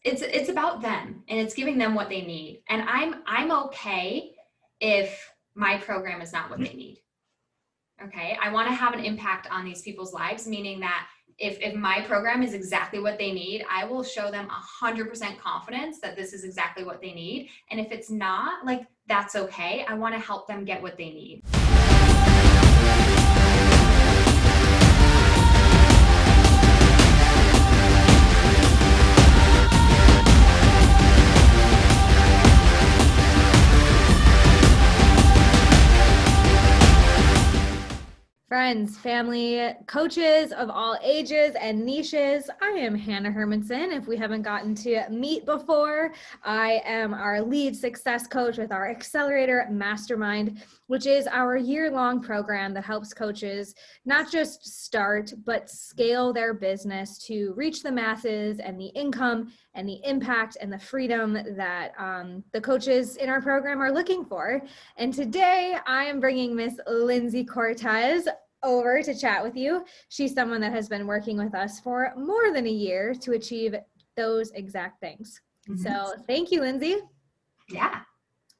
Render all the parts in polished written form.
it's about them, and it's giving them what they need. And I'm okay if my program is not what they need. Okay. I want to have an impact on these people's lives, meaning that if my program is exactly what they need, I will show them 100% confidence that this is exactly what they need. And if it's not, like, that's okay. I want to help them get what they need. Friends, family, coaches of all ages and niches, I am Hanna Hermanson. If we haven't gotten to meet before, I am our lead success coach with our Accelerator Mastermind, which is our year-long program that helps coaches not just start, but scale their business to reach the masses and the income and the impact and the freedom that the coaches in our program are looking for. And today I am bringing Miss Lindsey Cortes over to chat with you. She's someone that has been working with us for more than a year to achieve those exact things. Mm-hmm. So thank you, Lindsey. Yeah,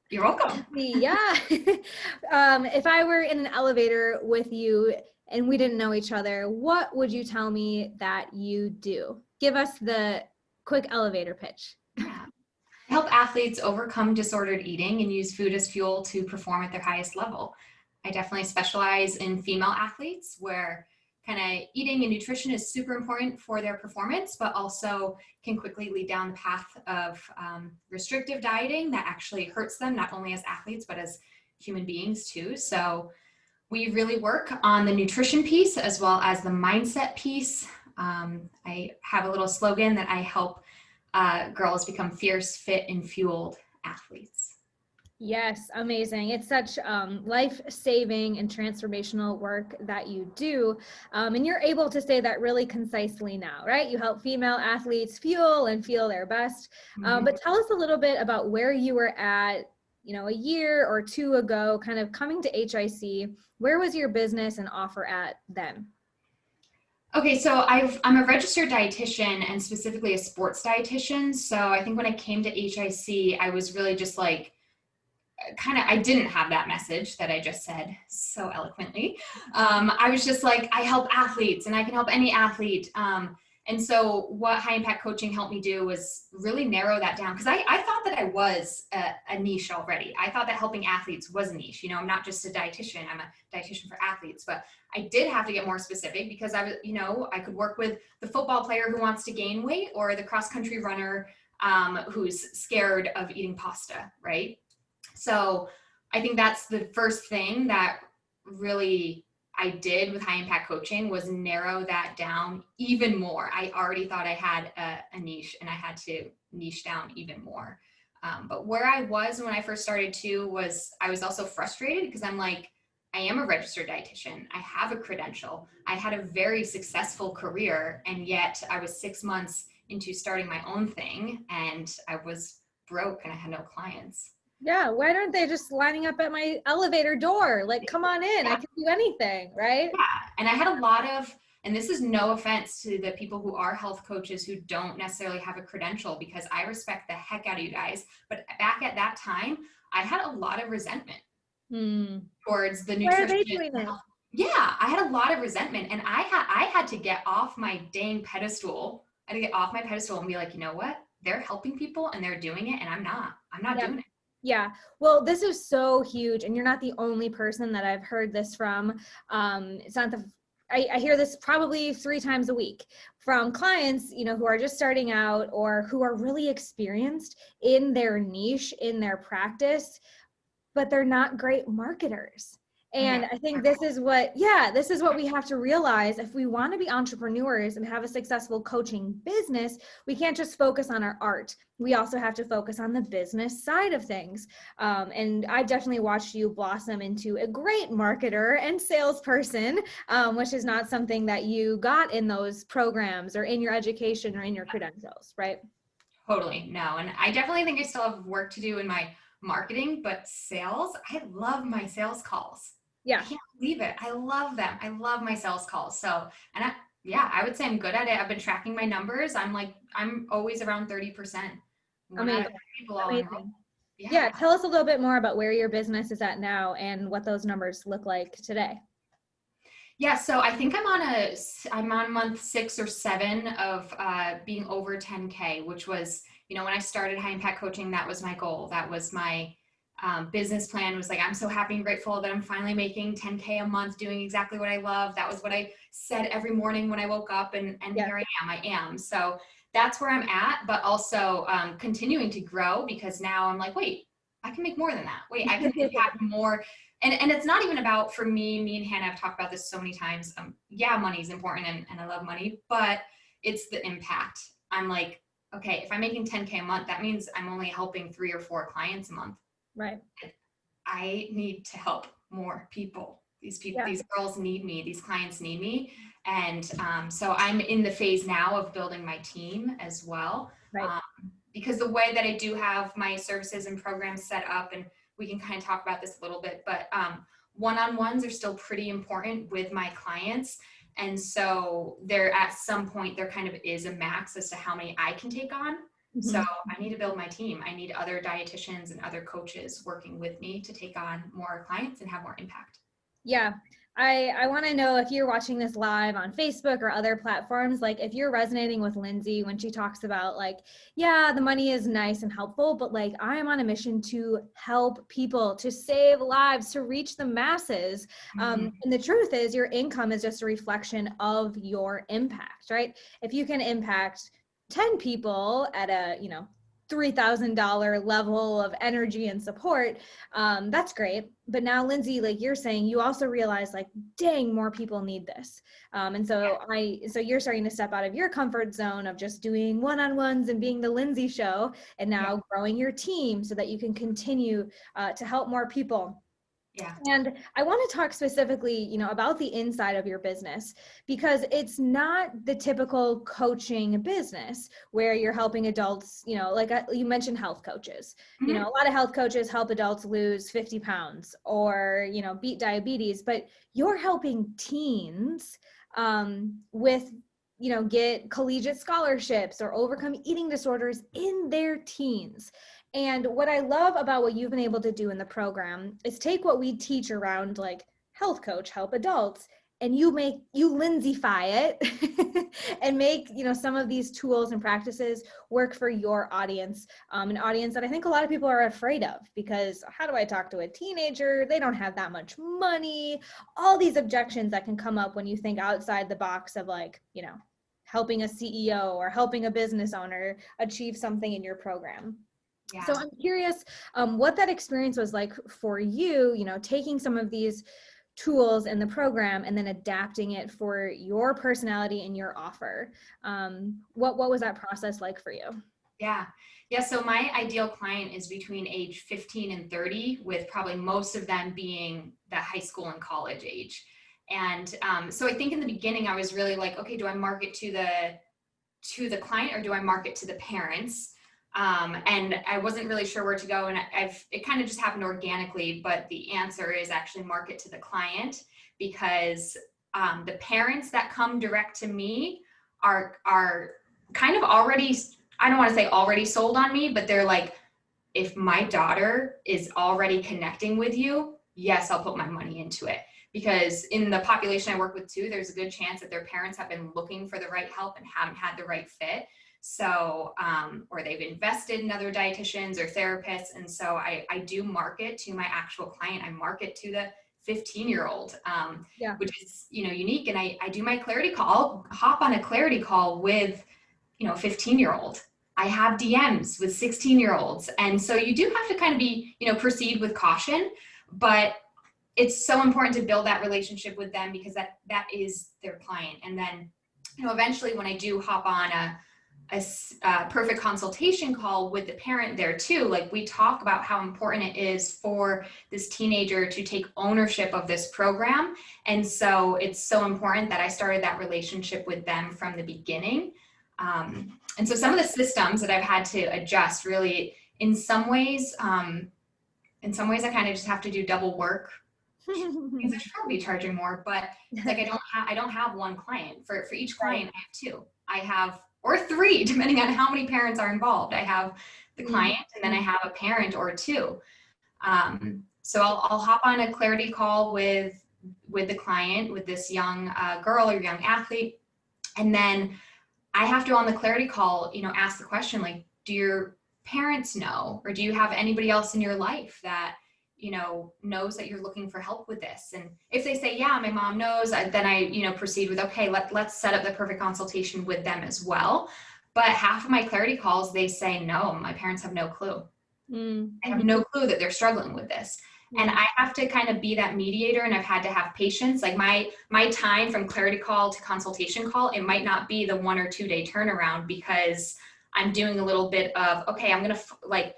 you're welcome. Yeah. If I were in an elevator with you and we didn't know each other, what would you tell me that you do? Give us the quick elevator pitch. Yeah. I help athletes overcome disordered eating and use food as fuel to perform at their highest level. I definitely specialize in female athletes where kind of eating and nutrition is super important for their performance, but also can quickly lead down the path of restrictive dieting that actually hurts them, not only as athletes, but as human beings too. So we really work on the nutrition piece as well as the mindset piece. I have a little slogan that I help girls become fierce, fit, and fueled athletes. Yes, amazing. It's such life-saving and transformational work that you do. And you're able to say that really concisely now, right? You help female athletes fuel and feel their best. But tell us a little bit about where you were at, a year or two ago, kind of coming to HIC. Where was your business and offer at then? Okay, so I'm a registered dietitian and specifically a sports dietitian. So I think when I came to HIC, I was really just like, I didn't have that message that I just said so eloquently. I was just like, I help athletes and I can help any athlete. And so what high impact coaching helped me do was really narrow that down. Cause I thought that I was a niche already. I thought that helping athletes was a niche. I'm not just a dietitian, I'm a dietitian for athletes, but I did have to get more specific because I could work with the football player who wants to gain weight or the cross country runner who's scared of eating pasta, right? So I think that's the first thing that really I did with high impact coaching was narrow that down even more. I already thought I had a niche and I had to niche down even more. But where I was when I first started too was I was also frustrated because I'm like, I am a registered dietitian. I have a credential. I had a very successful career, and yet I was 6 months into starting my own thing and I was broke and I had no clients. Yeah, why aren't they just lining up at my elevator door? Like, come on in, I can do anything, right? Yeah, and I had a lot of, and this is no offense to the people who are health coaches who don't necessarily have a credential, because I respect the heck out of you guys. But back at that time, I had a lot of resentment towards the nutrition. Why are they doing it? Yeah, I had a lot of resentment, and I had to get off my dang pedestal. I had to get off my pedestal and be like, you know what? They're helping people and they're doing it, and I'm not doing it. Yeah. Well, this is so huge, and you're not the only person that I've heard this from. It's not I hear this probably 3 times a week from clients, who are just starting out or who are really experienced in their niche, in their practice, but they're not great marketers. And I think this is what we have to realize. If we want to be entrepreneurs and have a successful coaching business, we can't just focus on our art. We also have to focus on the business side of things. And I definitely watched you blossom into a great marketer and salesperson, which is not something that you got in those programs or in your education or in your credentials, right? Totally. No. And I definitely think I still have work to do in my marketing, but sales, I love my sales calls. Yeah. I can't believe it. I love them. I love my sales calls. So, and Yeah, I would say I'm good at it. I've been tracking my numbers. I'm always around 30%. One out of Amazing. three people I'll enroll. Amazing. Yeah. Yeah. Tell us a little bit more about where your business is at now and what those numbers look like today. Yeah, so I think I'm on month 6 or 7 of being over 10K, which was, when I started high impact coaching, that was my goal. That was my business plan, was like, I'm so happy and grateful that I'm finally making 10K a month, doing exactly what I love. That was what I said every morning when I woke up, and Yeah. here I am. So that's where I'm at, but also continuing to grow, because now I'm like, wait, I can make more than that. Wait, I can impact more. And it's not even about, for me and Hannah have talked about this so many times. Yeah, money is important, and I love money, but it's the impact. I'm like, okay, if I'm making 10K a month, that means I'm only helping 3 or 4 clients a month. Right. I need to help more people. These people, Yeah. these girls need me. These clients need me. And so I'm in the phase now of building my team as well. Right. Because the way that I do have my services and programs set up, and we can kind of talk about this a little bit, but one-on-ones are still pretty important with my clients. And so there, at some point, there kind of is a max as to how many I can take on. So I need to build my team. I need other dietitians and other coaches working with me to take on more clients and have more impact. Yeah. I want to know, if you're watching this live on Facebook or other platforms, like if you're resonating with Lindsey when she talks about like, yeah, the money is nice and helpful, but like I am on a mission to help people, to save lives, to reach the masses. And the truth is, your income is just a reflection of your impact, right? If you can impact 10 people at a, $3,000 level of energy and support, that's great. But now, Lindsey, like you're saying, you also realize like, dang, more people need this. And so you're starting to step out of your comfort zone of just doing one-on-ones and being the Lindsey show, and now growing your team so that you can continue to help more people. Yeah. And I want to talk specifically, about the inside of your business, because it's not the typical coaching business where you're helping adults, like you mentioned health coaches. A lot of health coaches help adults lose 50 pounds or, beat diabetes, but you're helping teens with, get collegiate scholarships or overcome eating disorders in their teens. And what I love about what you've been able to do in the program is take what we teach around like health coach, help adults, and you Lindseyfy it and make, some of these tools and practices work for your audience, an audience that I think a lot of people are afraid of, because how do I talk to a teenager? They don't have that much money, all these objections that can come up when you think outside the box of like, helping a CEO or helping a business owner achieve something in your program. Yeah. So I'm curious what that experience was like for you, taking some of these tools in the program and then adapting it for your personality and your offer. What was that process like for you? Yeah. So my ideal client is between age 15 and 30, with probably most of them being the high school and college age. And so I think in the beginning, I was really like, okay, do I market to the client, or do I market to the parents? And I wasn't really sure where to go. And it kind of just happened organically, but the answer is actually market to the client, because the parents that come direct to me are kind of already, I don't want to say already sold on me, but they're like, if my daughter is already connecting with you, yes, I'll put my money into it. Because in the population I work with too, there's a good chance that their parents have been looking for the right help and haven't had the right fit. So, or they've invested in other dietitians or therapists. And so I do market to my actual client. I market to the 15-year-old, which is, unique. And I do my clarity call, hop on a clarity call with, a 15-year-old. I have DMs with 16-year-olds. And so you do have to kind of be, proceed with caution, but it's so important to build that relationship with them, because that is their client. And then, eventually when I do hop on a perfect consultation call with the parent there too, like we talk about how important it is for this teenager to take ownership of this program. And so it's so important that I started that relationship with them from the beginning. And so some of the systems that I've had to adjust, really, in some ways I kind of just have to do double work Because I should probably be charging more, but it's like I don't have one client. For each client, Right. I have two. I have, or three, depending on how many parents are involved. I have the client and then I have a parent or two. So I'll hop on a clarity call with the client, with this young girl or young athlete, and then I have to, on the clarity call, ask the question, like, do your parents know, or do you have anybody else in your life that knows that you're looking for help with this? And if they say, yeah, my mom knows, then I proceed with, okay, let's set up the perfect consultation with them as well. But half of my clarity calls, they say, no, my parents have no clue. I have no clue that they're struggling with this. And I have to kind of be that mediator, and I've had to have patience. Like my time from clarity call to consultation call, it might not be the 1 or 2 day turnaround, because I'm doing a little bit of, okay, I'm going to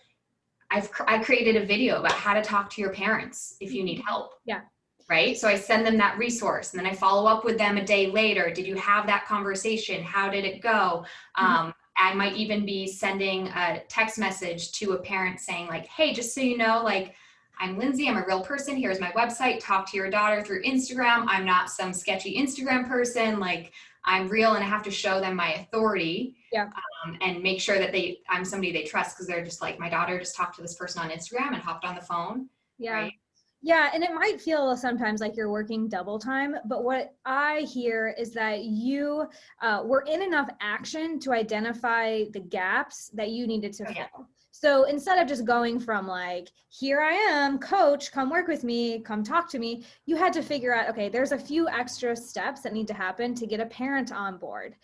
I created a video about how to talk to your parents if you need help. Yeah. Right. So I send them that resource, and then I follow up with them a day later. Did you have that conversation? How did it go? I might even be sending a text message to a parent saying, like, hey, just so you know, like, I'm Lindsey, I'm a real person. Here's my website. Talk to your daughter through Instagram. I'm not some sketchy Instagram person. Like, I'm real, and I have to show them my authority. Yeah. And make sure that I'm somebody they trust, because they're just like, my daughter just talked to this person on Instagram and hopped on the phone. Yeah. Right? Yeah, and it might feel sometimes like you're working double time, but what I hear is that you were in enough action to identify the gaps that you needed to fill. So instead of just going from like, here I am, coach, come work with me, come talk to me, you had to figure out, okay, there's a few extra steps that need to happen to get a parent on board.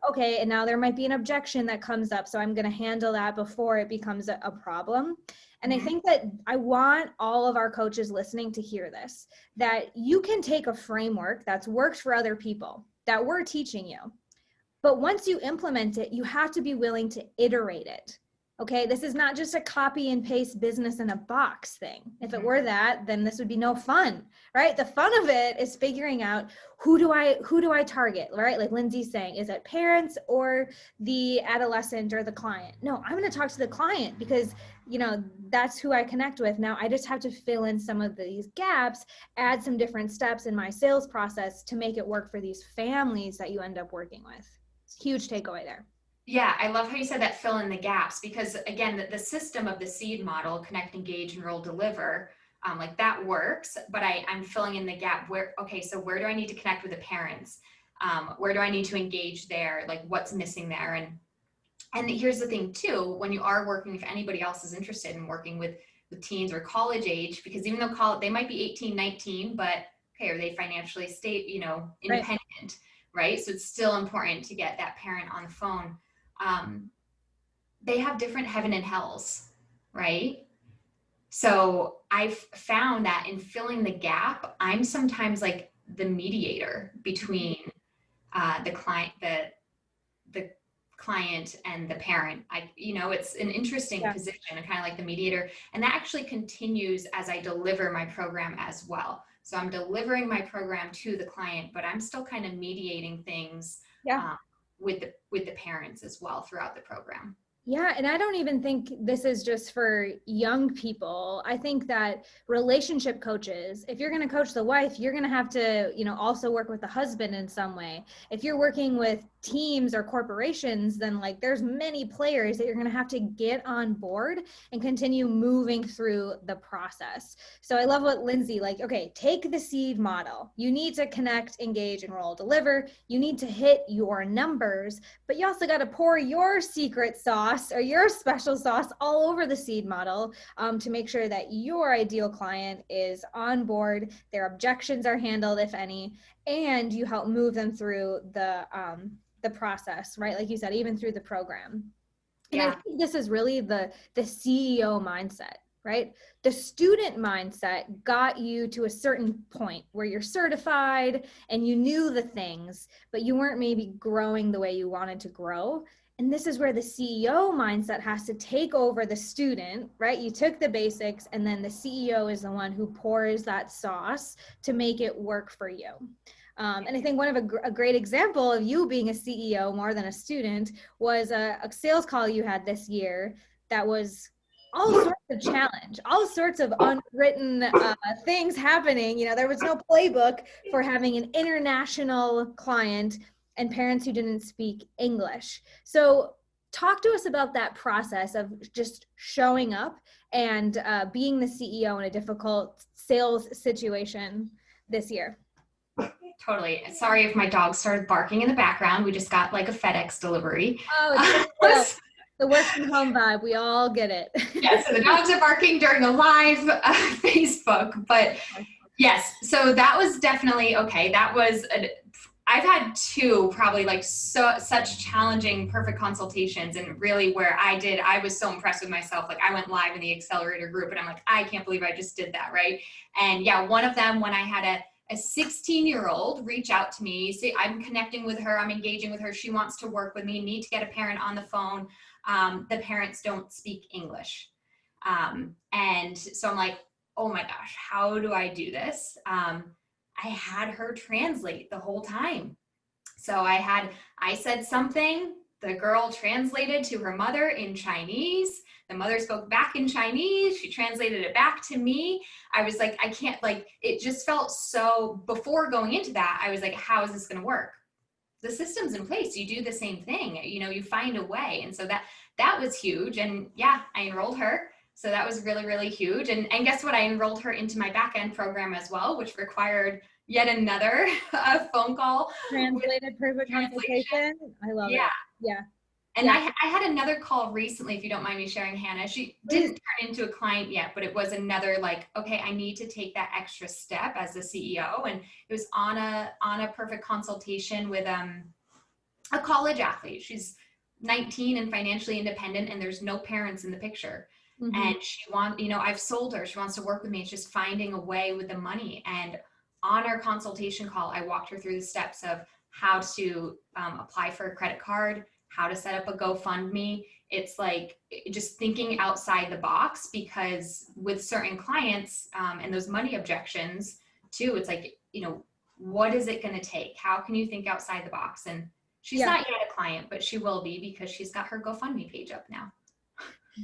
Okay, and now there might be an objection that comes up, so I'm going to handle that before it becomes a problem. And I think that I want all of our coaches listening to hear this, that you can take a framework that's worked for other people that we're teaching you, but once you implement it, you have to be willing to iterate it. Okay, this is not just a copy and paste business in a box thing. If it were that, then this would be no fun, right? The fun of it is figuring out who do I target, right? Like Lindsey's saying, is it parents or the adolescent or the client? No, I'm going to talk to the client, because that's who I connect with. Now I just have to fill in some of these gaps, add some different steps in my sales process to make it work for these families that you end up working with. It's a huge takeaway there. Yeah, I love how you said that, fill in the gaps, because again, the system of the seed model, connect, engage, enroll, deliver, like that works, but I'm filling in the gap where, okay, so where do I need to connect with the parents? Where do I need to engage there? Like, what's missing there? And here's the thing too, when you are working, if anybody else is interested in working with teens or college age, because even though they might be 18, 19, but okay, are they financially independent, right? So it's still important to get that parent on the phone. They have different heaven and hells, right? So I've found that in filling the gap, I'm sometimes like the mediator between the client, the client and the parent. It's an interesting position, kind of like the mediator, and that actually continues as I deliver my program as well. So I'm delivering my program to the client, but I'm still kind of mediating things with the parents as well throughout the program. Yeah, and I don't even think this is just for young people. I think that relationship coaches, if you're going to coach the wife, you're going to have to, also work with the husband in some way. If you're working with teams or corporations, then like there's many players that you're going to have to get on board and continue moving through the process. So I love what Lindsey, okay, take the seed model. You need to connect, engage, enroll, deliver. You need to hit your numbers, but you also got to pour your secret sauce or your special sauce all over the seed model to make sure that your ideal client is on board, their objections are handled, if any, and you help move them through the process, right? Like you said, even through the program. And I think this is really the CEO mindset, right? The student mindset got you to a certain point where you're certified and you knew the things, but you weren't maybe growing the way you wanted to grow. And this is where the CEO mindset has to take over the student, right? You took the basics, and then the CEO is the one who pours that sauce to make it work for you. And I think one of a great example of you being a CEO more than a student was a sales call you had this year that was all sorts of challenge, all sorts of unwritten things happening. You know, there was no playbook for having an international client and parents who didn't speak English. So talk to us about that process of just showing up and being the CEO in a difficult sales situation this year. Totally. Sorry if my dog started barking in the background. We just got like a FedEx delivery. Oh, it's the work from home vibe. We all get it. Yeah, so the dogs are barking during a live Facebook, but yes, so that was definitely okay. I've had two probably like such challenging perfect consultations, and really where I was so impressed with myself. Like I went live in the accelerator group and I'm like, I can't believe I just did that, right? And yeah, one of them when I had a 16-year-old reach out to me, say I'm connecting with her, I'm engaging with her, she wants to work with me, need to get a parent on the phone. The parents don't speak English. And so I'm like, oh my gosh, how do I do this? I had her translate the whole time. So I said something, the girl translated to her mother in Chinese. The mother spoke back in Chinese. She translated it back to me. I was like, I can't, like, it just felt so, before going into that, I was like, how is this going to work? The system's in place. You do the same thing, you know, you find a way. And so that was huge. And yeah, I enrolled her. So that was really, really huge. And guess what? I enrolled her into my back end program as well, which required yet another phone call. Translated perfect consultation. I love it. Yeah. And yeah. I had another call recently, if you don't mind me sharing, Hannah. She didn't turn into a client yet, but it was another like, okay, I need to take that extra step as the CEO. And it was on a perfect consultation with a college athlete. She's 19 and financially independent, and there's no parents in the picture. Mm-hmm. And I've sold her. She wants to work with me. It's just finding a way with the money. And on our consultation call, I walked her through the steps of how to apply for a credit card, how to set up a GoFundMe. It's like just thinking outside the box, because with certain clients and those money objections too, it's like, you know, what is it going to take? How can you think outside the box? And she's not yet a client, but she will be, because she's got her GoFundMe page up now.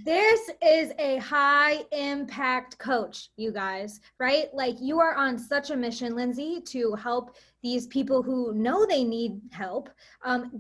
This is a high impact coach, you guys, right? Like you are on such a mission, Lindsey, to help these people who know they need help,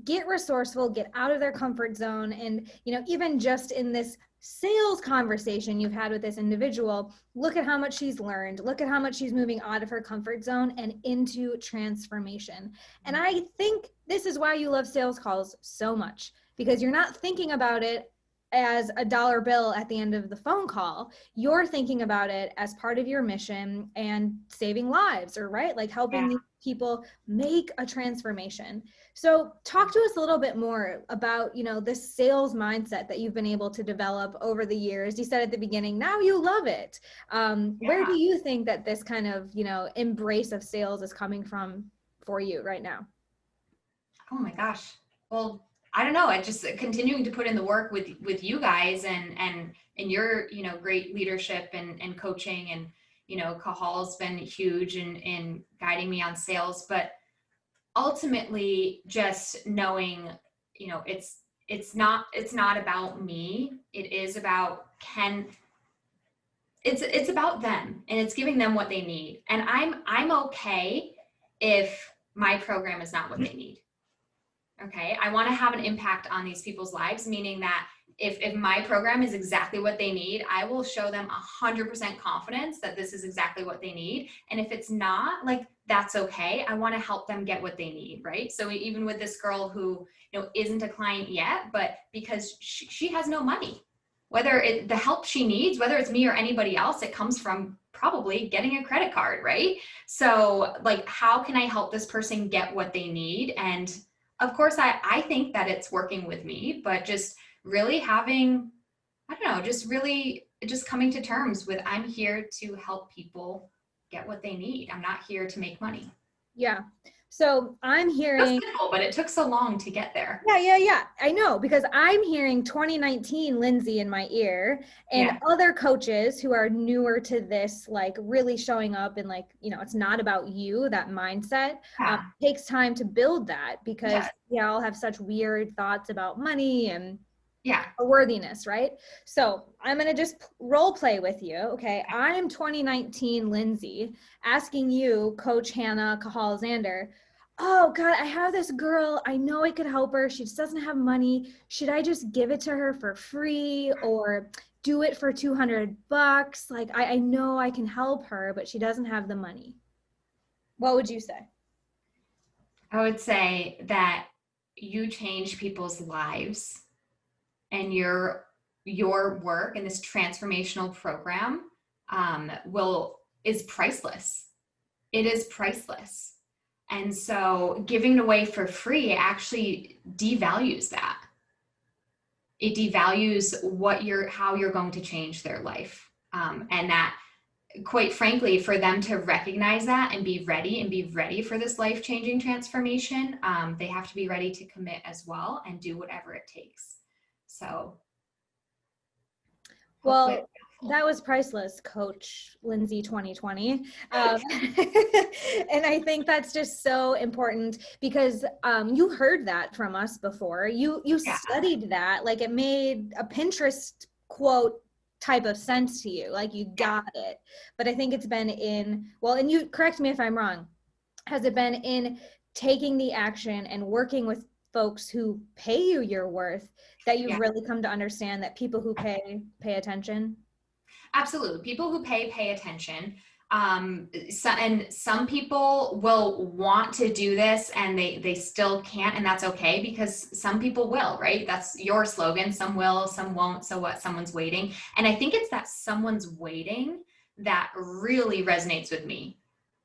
get resourceful, get out of their comfort zone. And, you know, even just in this sales conversation you've had with this individual, look at how much she's learned, look at how much she's moving out of her comfort zone and into transformation. And I think this is why you love sales calls so much, because you're not thinking about it as a dollar bill at the end of the phone call. You're thinking about it as part of your mission and saving lives, or right, like helping these people make a transformation. So talk to us a little bit more about, you know, this sales mindset that you've been able to develop over the years. You said at the beginning, now you love it. Where do you think that this kind of, you know, embrace of sales is coming from for you right now? Oh my gosh. Well, I don't know. I just continuing to put in the work with you guys and your, you know, great leadership and coaching, and, you know, Cahal's been huge in guiding me on sales, but ultimately just knowing, you know, it's not about me. It is about it's about them, and it's giving them what they need. And I'm okay if my program is not what they need. Okay, I want to have an impact on these people's lives, meaning that if my program is exactly what they need, I will show them 100% confidence that this is exactly what they need. And if it's not, like, that's okay. I want to help them get what they need, right? So even with this girl who, you know, isn't a client yet, but because she has no money, whether the help she needs, whether it's me or anybody else, it comes from probably getting a credit card, right? So like, how can I help this person get what they need? And of course, I think that it's working with me, but just really having, I don't know, just coming to terms with, I'm here to help people get what they need. I'm not here to make money. Yeah. So I'm hearing, it's simple, but it took so long to get there. Yeah. I know, because I'm hearing 2019 Lindsey in my ear, and other coaches who are newer to this, like really showing up and like, you know, it's not about you, that mindset takes time to build that, because we all have such weird thoughts about money and Yeah. or worthiness, right? So I'm going to just role play with you. Okay. I'm 2019 Lindsey asking you, Coach Hanna Hermanson, oh God, I have this girl. I know I could help her. She just doesn't have money. Should I just give it to her for free or do it for $200? Like, I know I can help her, but she doesn't have the money. What would you say? I would say that you change people's lives, and your work in this transformational program will is priceless. It is priceless. And so giving it away for free actually devalues that. It devalues how you're going to change their life. And that, quite frankly, for them to recognize that and be ready for this life-changing transformation, they have to be ready to commit as well and do whatever it takes. So hopefully. Well, that was priceless, Coach Lindsey 2020. And I think that's just so important because you heard that from us before. You Yeah. studied that, like it made a Pinterest quote type of sense to you, like you got it. But I think it's been and you correct me if I'm wrong, has it been in taking the action and working with folks who pay you your worth that you've really come to understand that people who pay attention? Absolutely. People who pay attention. And some people will want to do this and they still can't, and that's okay, because some people will, right? That's your slogan. Some will, some won't. So what? Someone's waiting. And I think it's that someone's waiting that really resonates with me.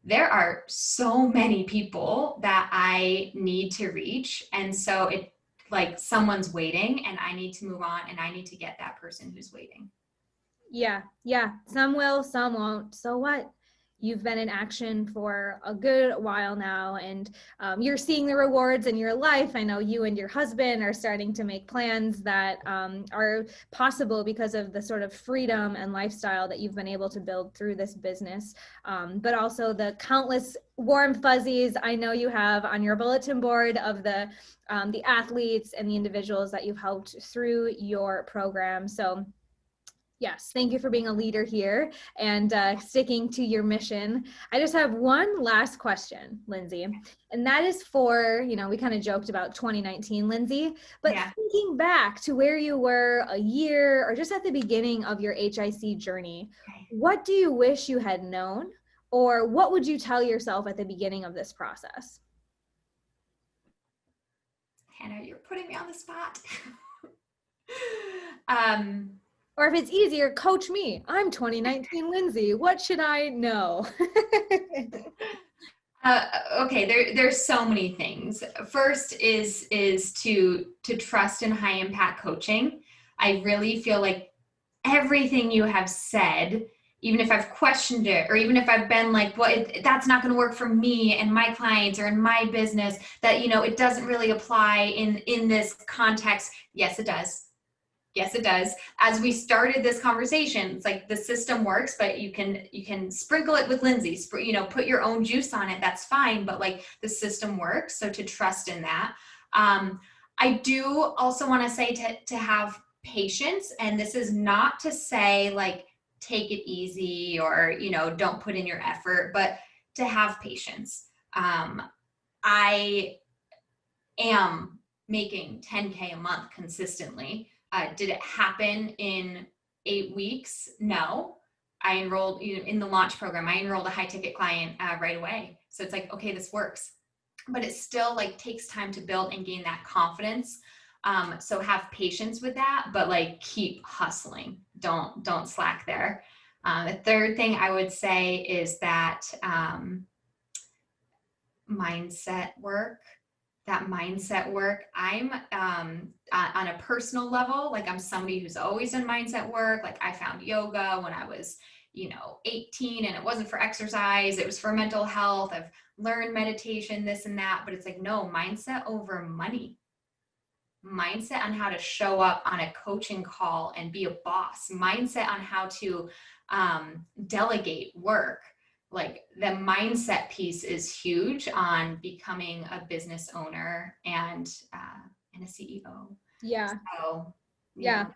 There are so many people that I need to reach. And so it, like, someone's waiting and I need to move on and I need to get that person who's waiting. Yeah. Some will, some won't. So what? You've been in action for a good while now, and you're seeing the rewards in your life. I know you and your husband are starting to make plans that are possible because of the sort of freedom and lifestyle that you've been able to build through this business, but also the countless warm fuzzies I know you have on your bulletin board of the athletes and the individuals that you've helped through your program. So yes, thank you for being a leader here and sticking to your mission. I just have one last question, Lindsey, and that is for, we kind of joked about 2019, Lindsey, but thinking back to where you were a year or just at the beginning of your HIC journey, what do you wish you had known, or what would you tell yourself at the beginning of this process? Hanna, you're putting me on the spot. Or if it's easier, coach me. I'm 2019 Lindsey. What should I know? Okay, there's so many things. First is to trust in high impact coaching. I really feel like everything you have said, even if I've questioned it, or even if I've been like, well, that's not going to work for me and my clients or in my business, that, it doesn't really apply in this context. Yes, it does. Yes, it does. As we started this conversation, it's like the system works, but you can sprinkle it with Lindsey, put your own juice on it. That's fine. But like the system works. So to trust in that. I do also want to say to have patience. And this is not to say like, take it easy or, don't put in your effort, but to have patience. I am making 10K a month consistently. Did it happen in 8 weeks? No. I enrolled in the launch program. I enrolled a high ticket client right away. So it's like, okay, this works, but it still like takes time to build and gain that confidence. So have patience with that, but like keep hustling. Don't slack there. The third thing I would say is that mindset work. I'm on a personal level, like I'm somebody who's always in mindset work. Like I found yoga when I was 18, and it wasn't for exercise, it was for mental health. I've learned meditation, this and that, but it's like, no, mindset over money. Mindset on how to show up on a coaching call and be a boss. Mindset on how to delegate work. Like the mindset piece is huge on becoming a business owner and a CEO. Yeah. So Yeah.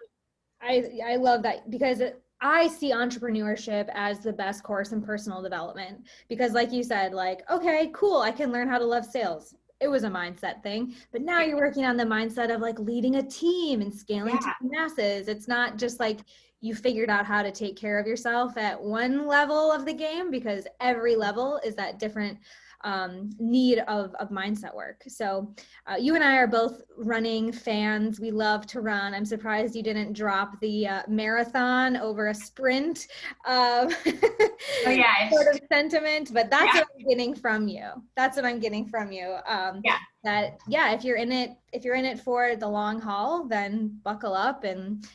I love that because I see entrepreneurship as the best course in personal development because like you said, like, okay, cool, I can learn how to love sales. It was a mindset thing, but now you're working on the mindset of like leading a team and scaling to the masses. It's not just like you figured out how to take care of yourself at one level of the game because every level is that different need of mindset work. So you and I are both running fans. We love to run. I'm surprised you didn't drop the marathon over a sprint Oh yeah. sort of sentiment, but that's what I'm getting from you. That's what I'm getting from you. That if you're in it for the long haul, then buckle up and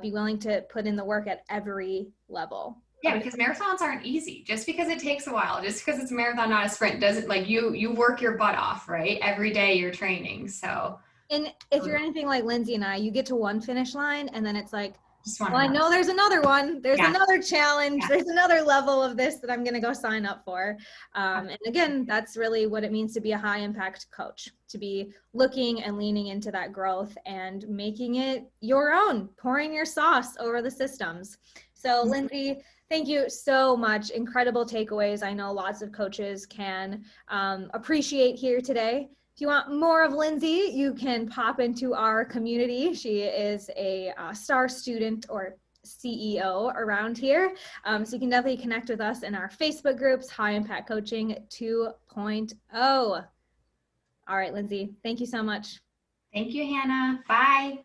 be willing to put in the work at every level. Yeah, because marathons aren't easy. Just because it takes a while, just because it's a marathon, not a sprint, doesn't like you work your butt off, right? Every day you're training. So and if you're anything like Lindsey and I, you get to one finish line and then it's like, well, I more. know there's another one. There's another challenge. There's another level of this that I'm going to go sign up for. And again, that's really what it means to be a high impact coach, to be looking and leaning into that growth and making it your own, pouring your sauce over the systems. So Lindsey, thank you so much. Incredible takeaways. I know lots of coaches can appreciate here today. If you want more of Lindsey, you can pop into our community. She is a star student or CEO around here. So you can definitely connect with us in our Facebook groups, High Impact Coaching 2.0. All right, Lindsey, thank you so much. Thank you, Hannah. Bye.